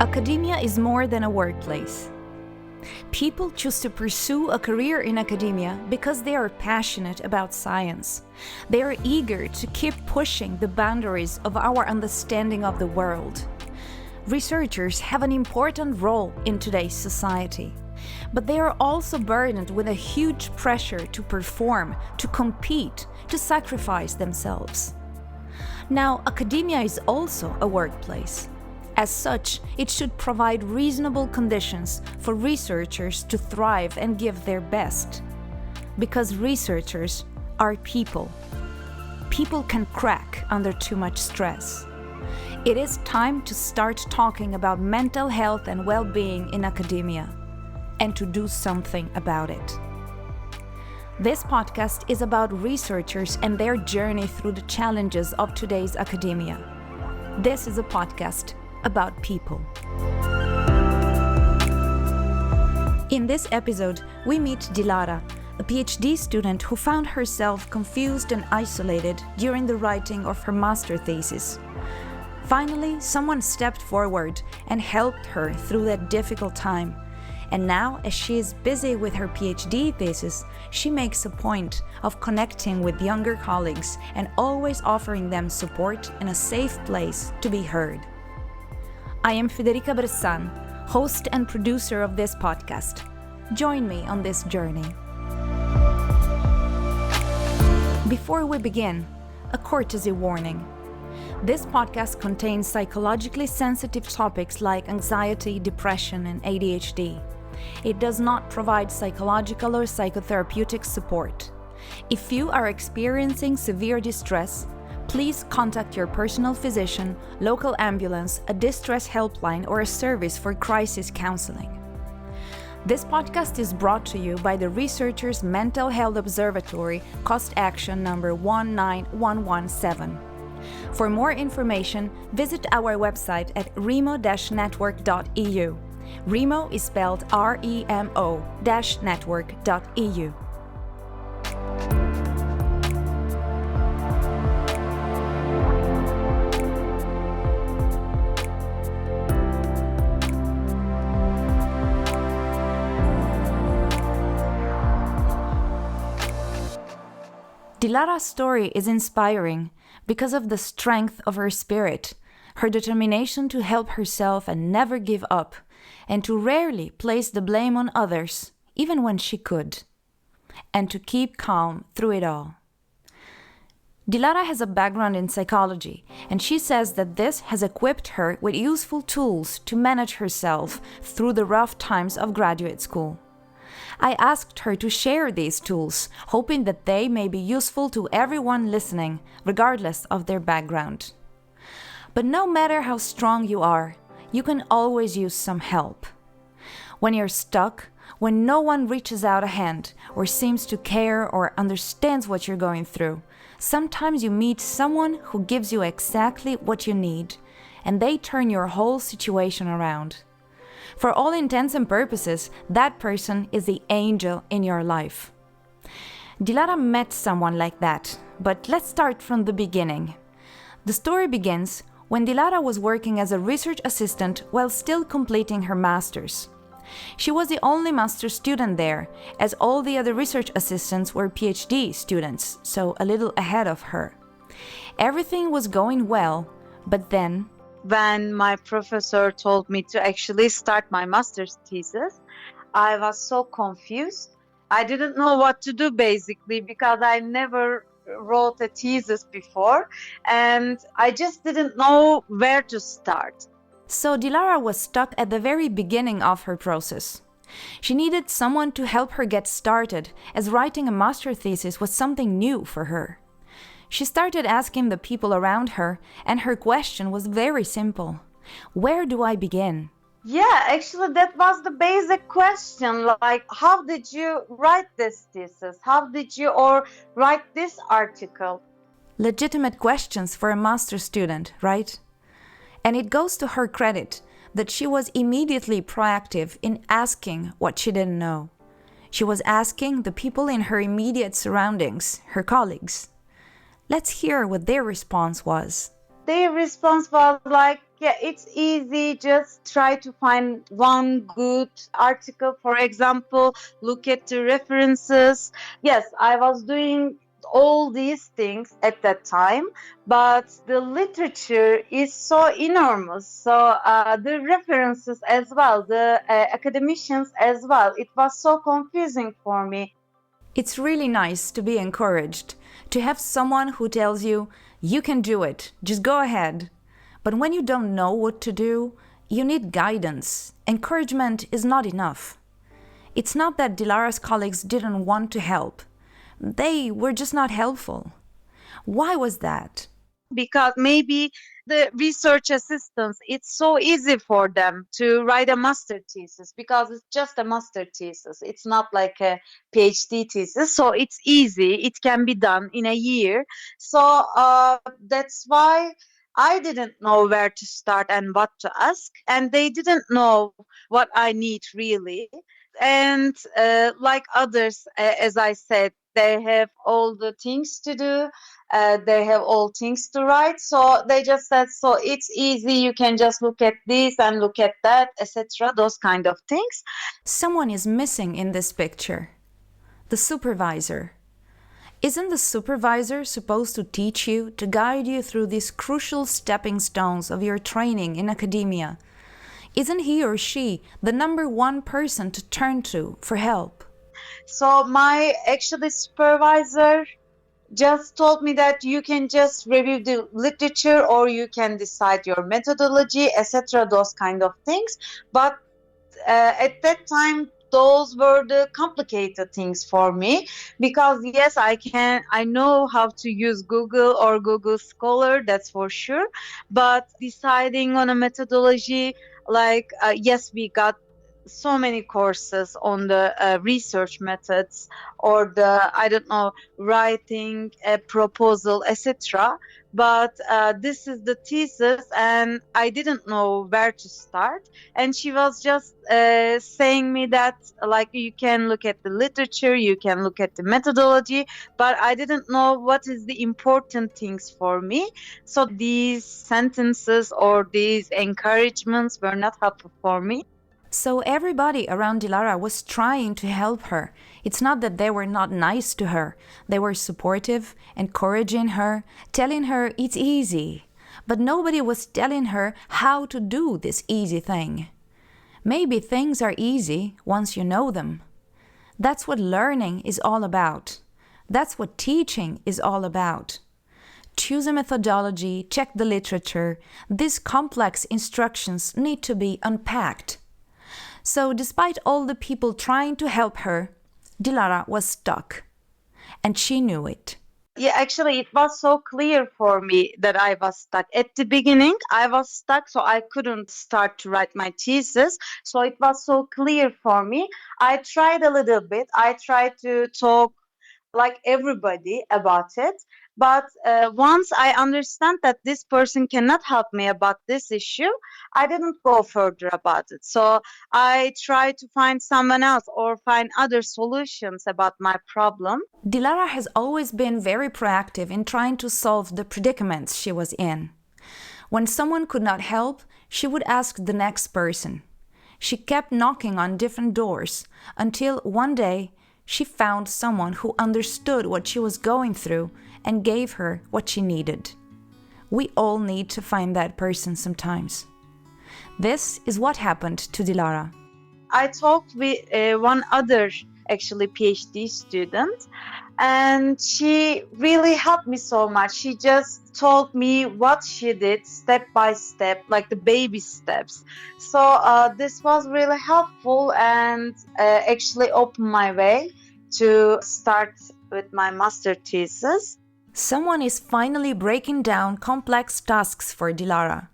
Academia is more than a workplace. People choose to pursue a career in academia because they are passionate about science. They are eager to keep pushing the boundaries of our understanding of the world. Researchers have an important role in today's society, but they are also burdened with a huge pressure to perform, to compete, to sacrifice themselves. Now, academia is also a workplace. As such, it should provide reasonable conditions for researchers to thrive and give their best. Because researchers are people. People can crack under too much stress. It is time to start talking about mental health and well-being in academia, and to do something about it. This podcast is about researchers and their journey through the challenges of today's academia. This is a podcast about people. In this episode, we meet Dilara, a PhD student who found herself confused and isolated during the writing of her master thesis. Finally, someone stepped forward and helped her through that difficult time. And now, as she is busy with her PhD thesis, she makes a point of connecting with younger colleagues and always offering them support and a safe place to be heard. I am Federica Bressan, host and producer of this podcast. Join me on this journey. Before we begin, a courtesy warning. This podcast contains psychologically sensitive topics like anxiety, depression, and ADHD. It does not provide psychological or psychotherapeutic support. If you are experiencing severe distress, please contact your personal physician, local ambulance, a distress helpline, or a service for crisis counseling. This podcast is brought to you by the Researchers Mental Health Observatory Cost Action number 19117. For more information, visit our website at remo-network.eu. Remo is spelled REMO-network.eu. Dilara's story is inspiring because of the strength of her spirit, her determination to help herself and never give up, and to rarely place the blame on others, even when she could, and to keep calm through it all. Dilara has a background in psychology, and she says that this has equipped her with useful tools to manage herself through the rough times of graduate school. I asked her to share these tools, hoping that they may be useful to everyone listening, regardless of their background. But no matter how strong you are, you can always use some help. When you're stuck, when no one reaches out a hand, or seems to care or understands what you're going through, sometimes you meet someone who gives you exactly what you need, and they turn your whole situation around. For all intents and purposes, that person is the angel in your life. Dilara met someone like that, but let's start from the beginning. The story begins when Dilara was working as a research assistant while still completing her master's. She was the only master's student there, as all the other research assistants were PhD students, so a little ahead of her. Everything was going well, but then when my professor told me to actually start my master's thesis, I was so confused. I didn't know what to do basically because I never wrote a thesis before and I just didn't know where to start. So Dilara was stuck at the very beginning of her process. She needed someone to help her get started, as writing a master thesis was something new for her. She started asking the people around her, and her question was very simple. Where do I begin? Yeah, actually that was the basic question, like how did you write this thesis? How did you write this article? Legitimate questions for a master's student, right? And it goes to her credit that she was immediately proactive in asking what she didn't know. She was asking the people in her immediate surroundings, her colleagues. Let's hear what their response was. Their response was like, Yeah, it's easy. Just try to find one good article. For example, look at the references. Yes, I was doing all these things at that time, but the literature is so enormous. So the references as well, the academicians as well. It was so confusing for me. It's really nice to be encouraged, to have someone who tells you, you can do it, just go ahead. But when you don't know what to do, you need guidance. Encouragement is not enough. It's not that Dilara's colleagues didn't want to help, they were just not helpful. Why was that? Because maybe the research assistants, it's so easy for them to write a master thesis because it's just a master thesis. It's not like a PhD thesis. So it's easy. It can be done in a year. So that's why I didn't know where to start and what to ask. And they didn't know what I need really. And like others, as I said, they have all the things to do, they have all things to write, so they just said, so it's easy, you can just look at this and look at that, etc., those kind of things. Someone is missing in this picture. The supervisor. Isn't the supervisor supposed to teach you, to guide you through these crucial stepping stones of your training in academia? Isn't he or she the number one person to turn to for help? So my actually supervisor just told me that you can just review the literature or you can decide your methodology, etc., those kind of things. But at that time those were the complicated things for me, because yes, I know how to use Google or Google Scholar, that's for sure, but deciding on a methodology, like yes, we got so many courses on the research methods or the, I don't know, writing a proposal, etc., but this is the thesis and I didn't know where to start. And she was just saying me that, like, you can look at the literature, you can look at the methodology, but I didn't know what is the important things for me. So these sentences or these encouragements were not helpful for me. So everybody around Dilara was trying to help her. It's not that they were not nice to her. They were supportive, encouraging her, telling her it's easy. But nobody was telling her how to do this easy thing. Maybe things are easy once you know them. That's what learning is all about. That's what teaching is all about. Choose a methodology, check the literature. These complex instructions need to be unpacked. So, despite all the people trying to help her, Dilara was stuck. And she knew it. Yeah, actually, it was so clear for me that I was stuck. At the beginning, I was stuck, so I couldn't start to write my thesis. So it was so clear for me. I tried a little bit. I tried to talk like everybody about it. But once I understand that this person cannot help me about this issue, I didn't go further about it. So I tried to find someone else or find other solutions about my problem. Dilara has always been very proactive in trying to solve the predicaments she was in. When someone could not help, she would ask the next person. She kept knocking on different doors until one day she found someone who understood what she was going through and gave her what she needed. We all need to find that person sometimes. This is what happened to Dilara. I talked with one other actually PhD student, and she really helped me so much. She just told me what she did step by step, like the baby steps. So this was really helpful and actually opened my way to start with my master thesis. Someone is finally breaking down complex tasks for Dilara,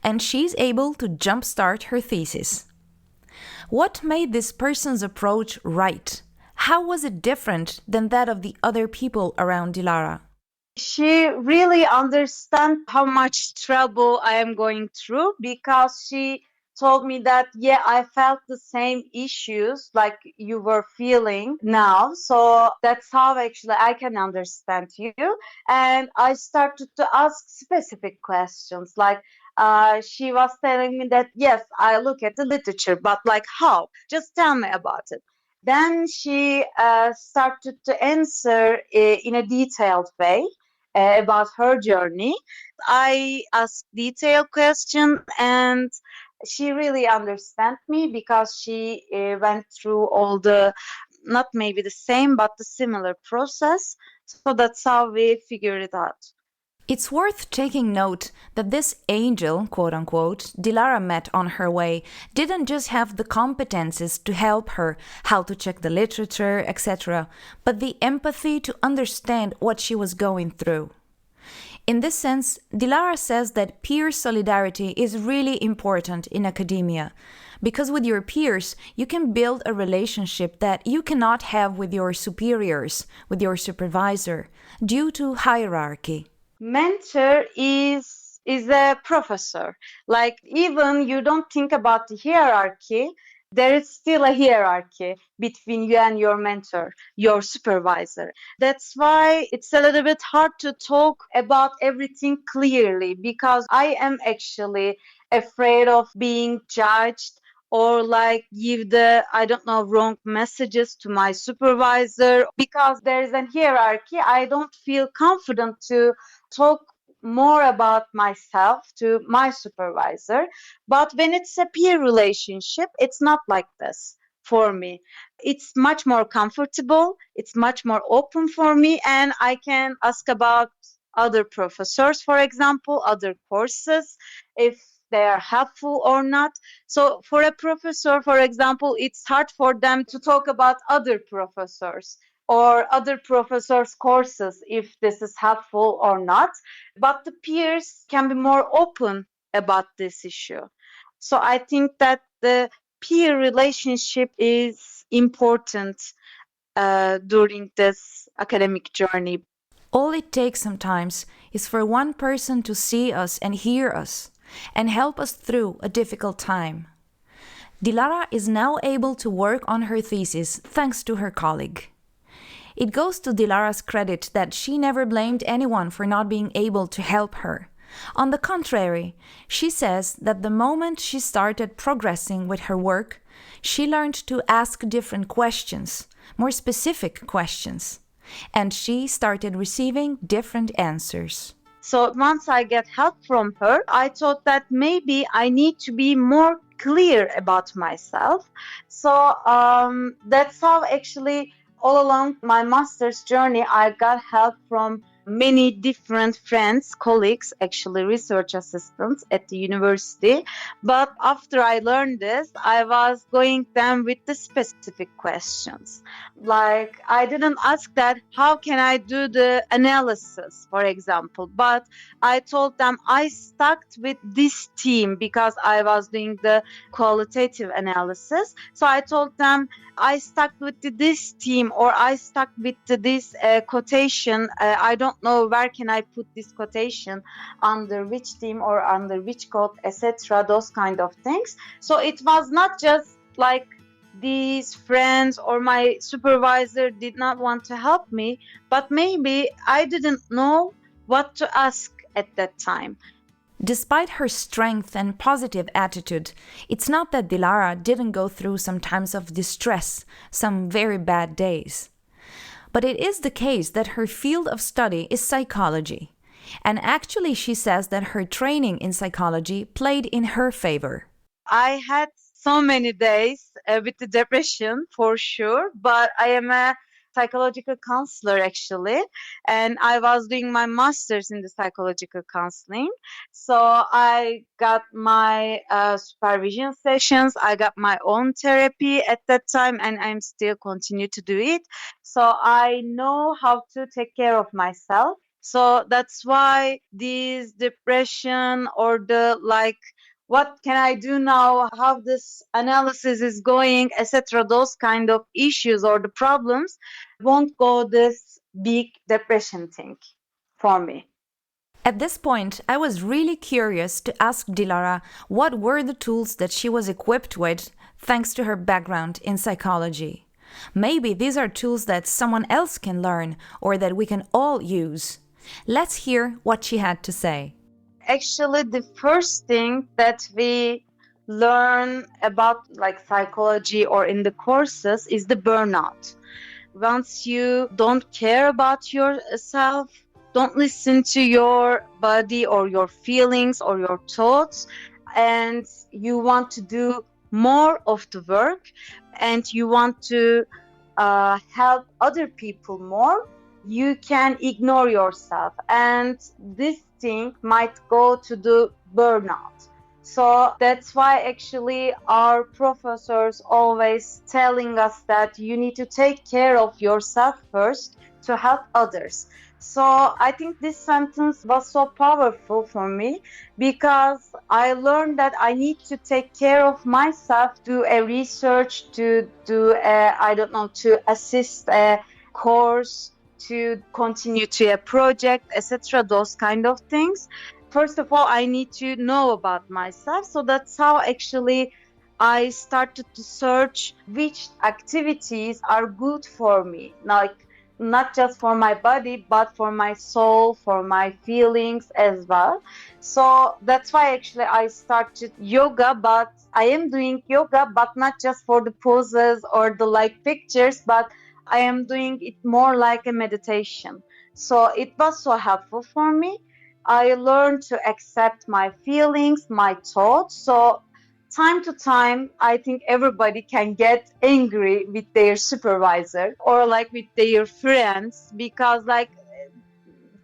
and she's able to jumpstart her thesis. What made this person's approach right? How was it different than that of the other people around Dilara? She really understands how much trouble I am going through, because she told me that, yeah, I felt the same issues like you were feeling now. So that's how actually I can understand you. And I started to ask specific questions like, She was telling me that, yes, I look at the literature, but like how? Just tell me about it. Then she started to answer in a detailed way about her journey. I asked detailed questions, and she really understand me because she went through all the, not maybe the same, but the similar process. So that's how we figured it out. It's worth taking note that this angel, quote unquote, Dilara met on her way didn't just have the competences to help her how to check the literature, etc., but the empathy to understand what she was going through. In this sense, Dilara says that peer solidarity is really important in academia, because with your peers, you can build a relationship that you cannot have with your superiors, with your supervisor, due to hierarchy. Mentor is a professor. Like, even you don't think about the hierarchy, there is still a hierarchy between you and your mentor, your supervisor. That's why it's a little bit hard to talk about everything clearly, because I am actually afraid of being judged, or like give the, I don't know, wrong messages to my supervisor. Because there is a hierarchy, I don't feel confident to talk more about myself to my supervisor. But when it's a peer relationship, it's not like this for me. It's much more comfortable, it's much more open for me, and I can ask about other professors, for example, other courses, if they are helpful or not. So for a professor, for example, it's hard for them to talk about other professors or other professors' courses if this is helpful or not. But the peers can be more open about this issue. So I think that the peer relationship is important during this academic journey. All it takes sometimes is for one person to see us and hear us and help us through a difficult time. Dilara is now able to work on her thesis thanks to her colleague. It goes to Dilara's credit that she never blamed anyone for not being able to help her. On the contrary, she says that the moment she started progressing with her work, she learned to ask different questions, more specific questions, and she started receiving different answers. So once I get help from her, I thought that maybe I need to be more clear about myself. So that's how actually all along my master's journey, I got help from many different friends, colleagues, actually research assistants at the university. But after I learned this, I was going them with the specific questions. Like, I didn't ask that, how can I do the analysis, for example, but I told them I stuck with this team because I was doing the qualitative analysis. So I told them I stuck with this team, or I stuck with this quotation. I don't know where can I put this quotation, under which team or under which code, etc. Those kind of things. So it was not just like these friends or my supervisor did not want to help me, but maybe I didn't know what to ask at that time. Despite her strength and positive attitude, it's not that Dilara didn't go through some times of distress, some very bad days. But it is the case that her field of study is psychology. And actually, she says that her training in psychology played in her favor. I had so many days with the depression for sure, but I am a psychological counselor actually, and I was doing my master's in the psychological counseling. So I got my supervision sessions, I got my own therapy at that time, and I'm still continue to do it. So I know how to take care of myself. So that's why this depression or the like, what can I do now, how this analysis is going, etc., those kind of issues or the problems won't go this big depression thing for me. At this point, I was really curious to ask Dilara what were the tools that she was equipped with thanks to her background in psychology. Maybe these are tools that someone else can learn or that we can all use. Let's hear what she had to say. Actually, the first thing that we learn about like psychology or in the courses is the burnout. Once you don't care about yourself, don't listen to your body or your feelings or your thoughts, and you want to do more of the work and you want to help other people more, you can ignore yourself. And this thing might go to the burnout. So that's why actually our professors always telling us that you need to take care of yourself first to help others. So I think this sentence was so powerful for me because I learned that I need to take care of myself, do a research, to do a, I don't know, to assist a course, to continue to a project, etc. Those kind of things. First of all, I need to know about myself. So that's how actually I started to search which activities are good for me, like not just for my body, but for my soul, for my feelings as well. So that's why actually I started yoga, but I am doing yoga, but not just for the poses or the like pictures, but I am doing it more like a meditation. So it was so helpful for me. I learned to accept my feelings, my thoughts. So time to time, I think everybody can get angry with their supervisor or like with their friends because like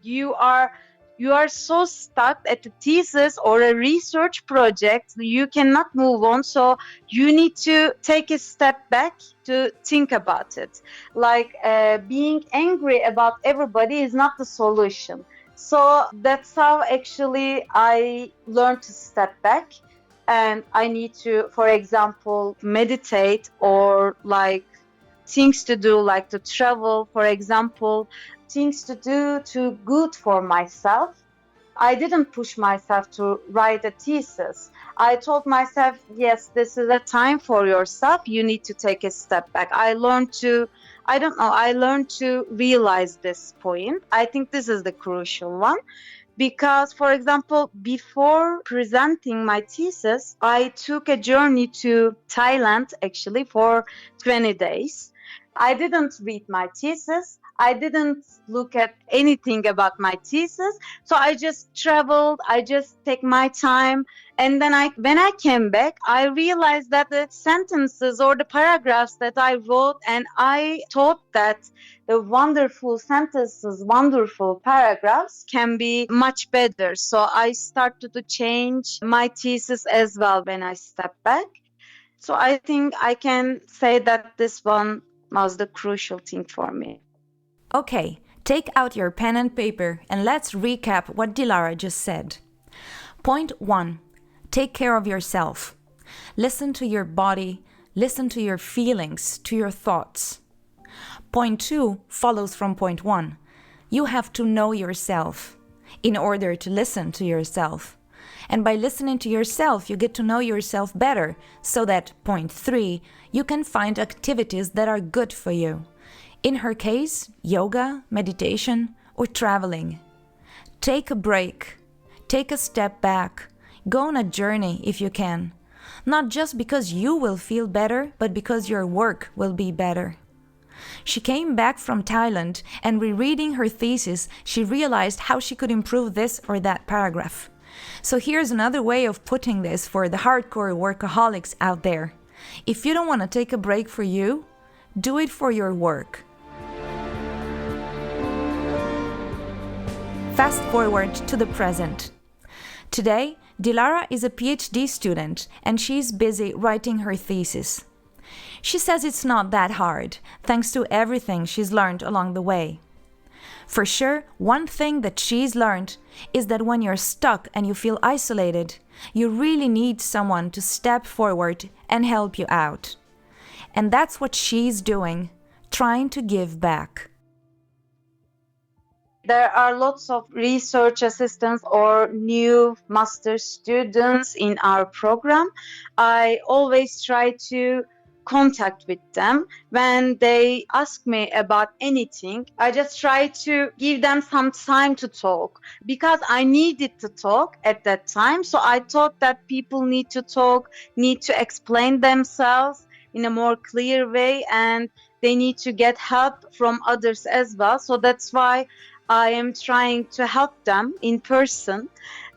you are you are so stuck at a thesis or a research project, you cannot move on. So you need to take a step back to think about it. Like being angry about everybody is not the solution. So that's how actually I learned to step back, and I need to, for example, meditate or like things to do, like to travel, for example, things to do to good for myself. I didn't push myself to write a thesis. I told myself, yes, this is a time for yourself. You need to take a step back. I learned to realize this point. I think this is the crucial one because, for example, before presenting my thesis, I took a journey to Thailand actually for 20 days. I didn't read my thesis. I didn't look at anything about my thesis. So I just traveled, I just take my time. And then when I came back, I realized that the sentences or the paragraphs that I wrote, and I thought that the wonderful sentences, wonderful paragraphs can be much better. So I started to change my thesis as well when I stepped back. So I think I can say that this one was the crucial thing for me. Okay, take out your pen and paper and let's recap what Dilara just said. Point 1. Take care of yourself. Listen to your body, listen to your feelings, to your thoughts. Point 2 follows from point 1. You have to know yourself in order to listen to yourself. And by listening to yourself, you get to know yourself better, so that point 3, you can find activities that are good for you. In her case, yoga, meditation, or traveling. Take a break. Take a step back. Go on a journey if you can. Not just because you will feel better, but because your work will be better. She came back from Thailand, and rereading her thesis, she realized how she could improve this or that paragraph. So here's another way of putting this for the hardcore workaholics out there. If you don't want to take a break for you, do it for your work. Fast forward to the present. Today, Dilara is a PhD student and she's busy writing her thesis. She says it's not that hard, thanks to everything she's learned along the way. For sure, one thing that she's learned is that when you're stuck and you feel isolated, you really need someone to step forward and help you out. And that's what she's doing, trying to give back. There are lots of research assistants or new master students in our program. I always try to contact with them. When they ask me about anything, I just try to give them some time to talk because I needed to talk at that time. So I thought that people need to talk, need to explain themselves in a more clear way, and they need to get help from others as well. So that's why I am trying to help them in person.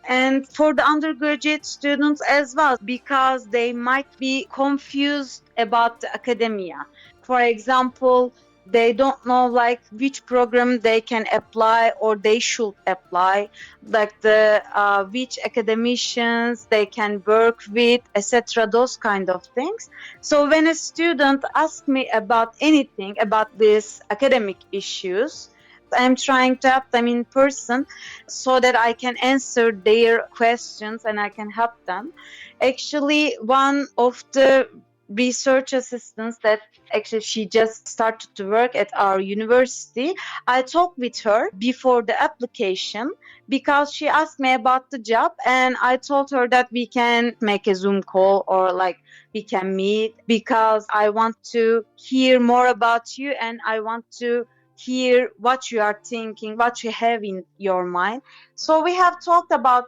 And for the undergraduate students as well, because they might be confused about the academia. For example, they don't know like which program they can apply or they should apply, like the which academicians they can work with, etc. Those kind of things. So when a student asks me about anything about these academic issues, I'm trying to help them in person so that I can answer their questions and I can help them. Actually, one of the research assistants that actually she just started to work at our university, I talked with her before the application because she asked me about the job, and I told her that we can make a Zoom call or like we can meet because I want to hear more about you and I want to hear what you are thinking, what you have in your mind. So we have talked about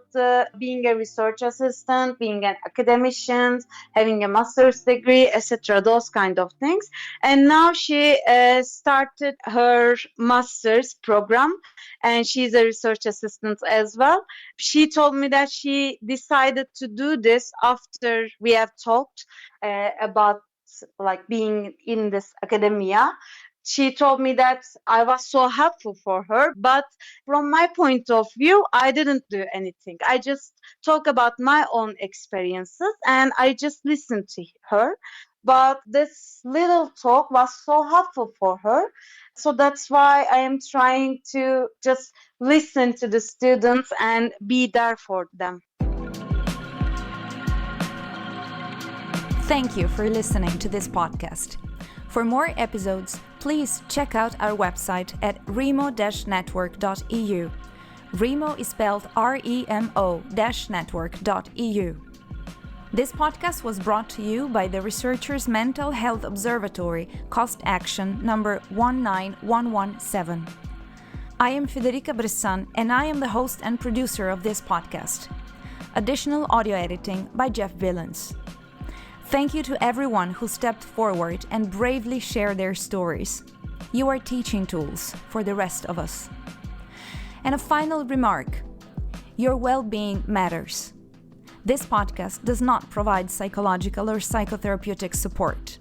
being a research assistant, being an academician, having a master's degree, etc., those kind of things. And now she started her master's program, and she's a research assistant as well. She told me that she decided to do this after we have talked about like being in this academia. She told me that I was so helpful for her, but from my point of view, I didn't do anything. I just talk about my own experiences and I just listened to her. But this little talk was so helpful for her. So that's why I am trying to just listen to the students and be there for them. Thank you for listening to this podcast. For more episodes, please check out our website at remo-network.eu. Remo is spelled REMO-network.eu. This podcast was brought to you by the Researchers Mental Health Observatory Cost Action number 19117. I am Federica Bressan and I am the host and producer of this podcast. Additional audio editing by Jeff Billens. Thank you to everyone who stepped forward and bravely shared their stories. You are teaching tools for the rest of us. And a final remark. Your well-being matters. This podcast does not provide psychological or psychotherapeutic support.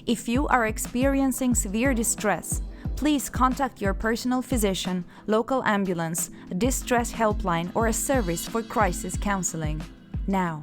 If you are experiencing severe distress, please contact your personal physician, local ambulance, a distress helpline, or a service for crisis counseling. Now.